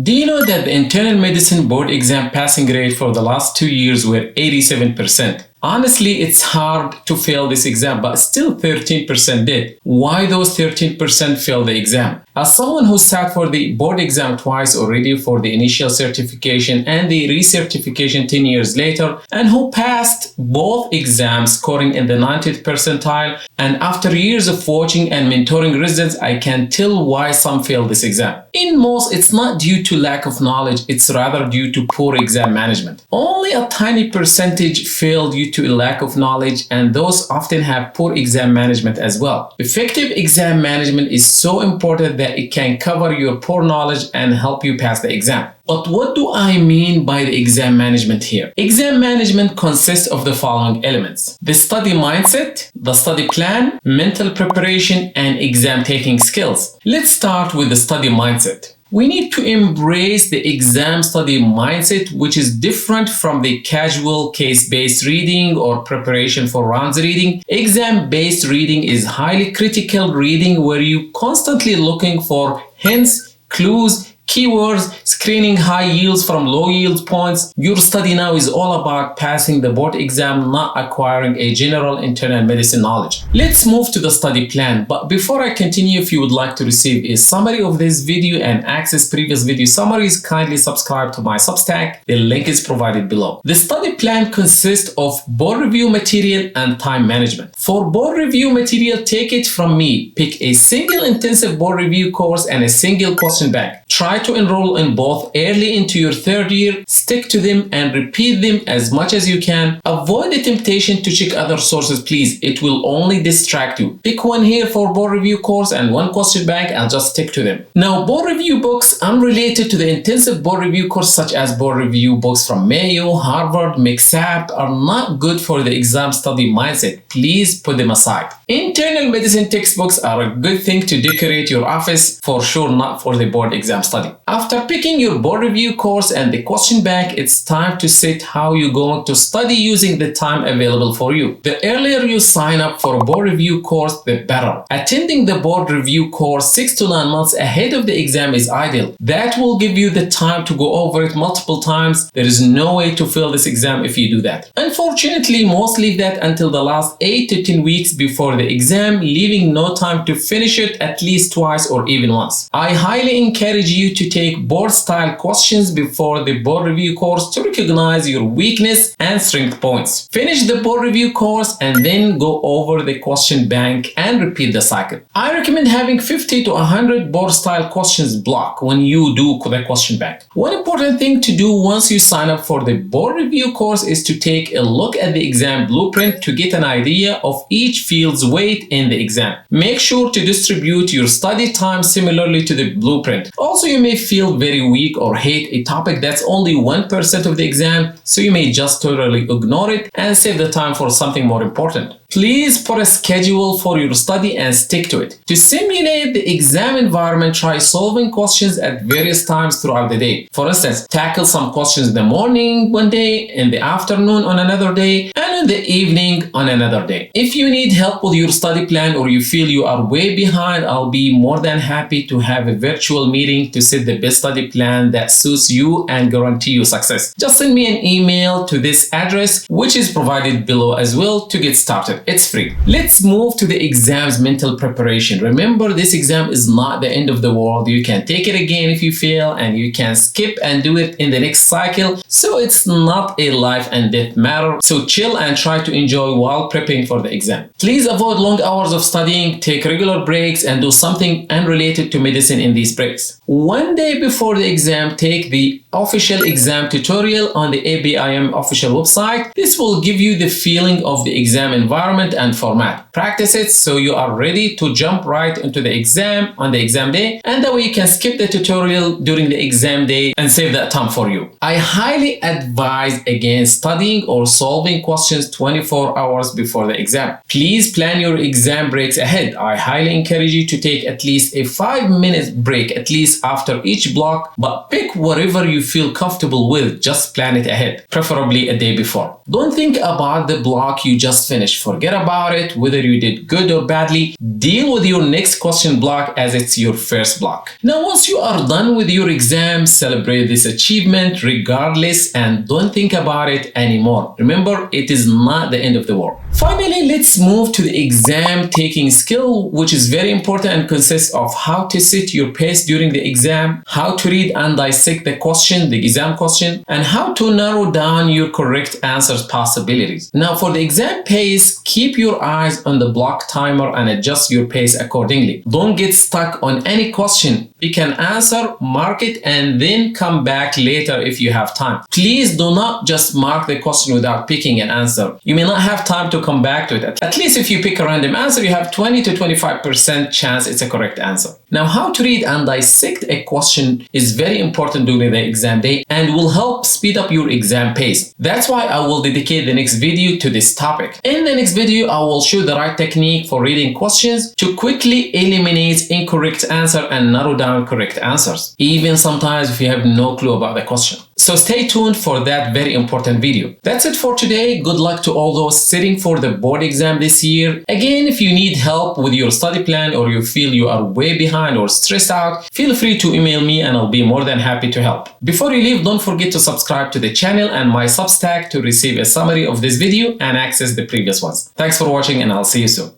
Do you know that the internal medicine board exam passing rate for the last 2 years were 87%? Honestly, it's hard to fail this exam, but still 13% did. Why those 13% failed the exam? As someone who sat for the board exam twice already for the initial certification and the recertification 10 years later, and who passed both exams scoring in the 90th percentile, and after years of watching and mentoring residents, I can tell why some failed this exam. In most, it's not due to lack of knowledge, it's rather due to poor exam management. Only a tiny percentage failed due to a lack of knowledge, and those often have poor exam management as well. Effective exam management is so important that it can cover your poor knowledge and help you pass the exam. But what do I mean by the exam management here? Exam management consists of the following elements: the study mindset, the study plan, mental preparation, and exam taking skills. Let's start with the study mindset. We need to embrace the exam study mindset, which is different from the casual case-based reading or preparation for rounds reading. Exam-based reading is highly critical reading where you're constantly looking for hints, clues, keywords, screening high yields from low yield points. Your study now is all about passing the board exam, not acquiring a general internal medicine knowledge. Let's move to the study plan. But before I continue, if you would like to receive a summary of this video and access previous video summaries, kindly subscribe to my Substack. The link is provided below. The study plan consists of board review material and time management. For board review material, take it from me. Pick a single intensive board review course and a single question bank. Try to enroll in both early into your third year, stick to them and repeat them as much as you can. Avoid the temptation to check other sources, please. It will only distract you. Pick one here for board review course and one question bank and just stick to them. Now, board review books unrelated to the intensive board review course, such as board review books from Mayo, Harvard, MedCram, are not good for the exam study mindset. Please put them aside. Internal medicine textbooks are a good thing to decorate your office, for sure not for the board exam study. After picking your board review course and the question bank, it's time to set how you're going to study using the time available for you. The earlier you sign up for a board review course, the better. Attending the board review course 6 to 9 months ahead of the exam is ideal. That will give you the time to go over it multiple times. There is no way to fail this exam if you do that. Unfortunately, most leave that until the last 8 to 10 weeks before the exam, leaving no time to finish it at least twice or even once. I highly encourage you to take board style questions before the board review course to recognize your weakness and strength points. Finish the board review course and then go over the question bank and repeat the cycle. I recommend having 50 to 100 board style questions block when you do the question bank. One important thing to do once you sign up for the board review course is to take a look at the exam blueprint to get an idea of each field's weight in the exam. Make sure to distribute your study time similarly to the blueprint. Also, you may feel very weak or hate a topic that's only 1% of the exam, so you may just totally ignore it and save the time for something more important. Please put a schedule for your study and stick to it. To simulate the exam environment, try solving questions at various times throughout the day. For instance, tackle some questions in the morning one day, in the afternoon on another day, and in the evening on another day. If you need help with your study plan or you feel you are way behind, I'll be more than happy to have a virtual meeting to set the best study plan that suits you and guarantee you success. Just send me an email to this address, which is provided below as well, to get started. It's free. Let's move to the exam's mental preparation. Remember, this exam is not the end of the world. You can take it again if you fail, and you can skip and do it in the next cycle. So it's not a life and death matter. So chill and try to enjoy while preparing for the exam. Please avoid long hours of studying, take regular breaks, and do something unrelated to medicine in these breaks. One day before the exam, take the official exam tutorial on the ABIM official website. This will give you the feeling of the exam environment and format. Practice it so you are ready to jump right into the exam on the exam day, and that way you can skip the tutorial during the exam day and save that time for you. I highly advise against studying or solving questions 24 hours before the exam. Please plan your exam breaks ahead. I highly encourage you to take at least a 5-minute break at least after each block, but pick whatever you feel comfortable with. Just plan it ahead, preferably a day before. Don't think about the block you just finished, for forget about it, whether you did good or badly. Deal with your next question block as it's your first block. Now, once you are done with your exam, celebrate this achievement regardless and don't think about it anymore. Remember, it is not the end of the world. Finally, let's move to the exam taking skill, which is very important and consists of how to set your pace during the exam, how to read and dissect the question, the exam question, and how to narrow down your correct answers possibilities. Now, for the exam pace, keep your eyes on the block timer and adjust your pace accordingly. Don't get stuck on any question. Pick an answer, mark it, and then come back later if you have time. Please do not just mark the question without picking an answer. You may not have time to come back to it. At least if you pick a random answer, you have 20 to 25% chance it's a correct answer. Now, how to read and dissect a question is very important during the exam day and will help speed up your exam pace. That's why I will dedicate the next video to this topic. In the next video, I will show the right technique for reading questions to quickly eliminate incorrect answer and narrow down correct answers, even sometimes if you have no clue about the question. So stay tuned for that very important video. That's it for today. Good luck to all those sitting for the board exam this year. Again, if you need help with your study plan or you feel you are way behind or stressed out, feel free to email me and I'll be more than happy to help. Before you leave, don't forget to subscribe to the channel and my Substack to receive a summary of this video and access the previous ones. Thanks for watching and I'll see you soon.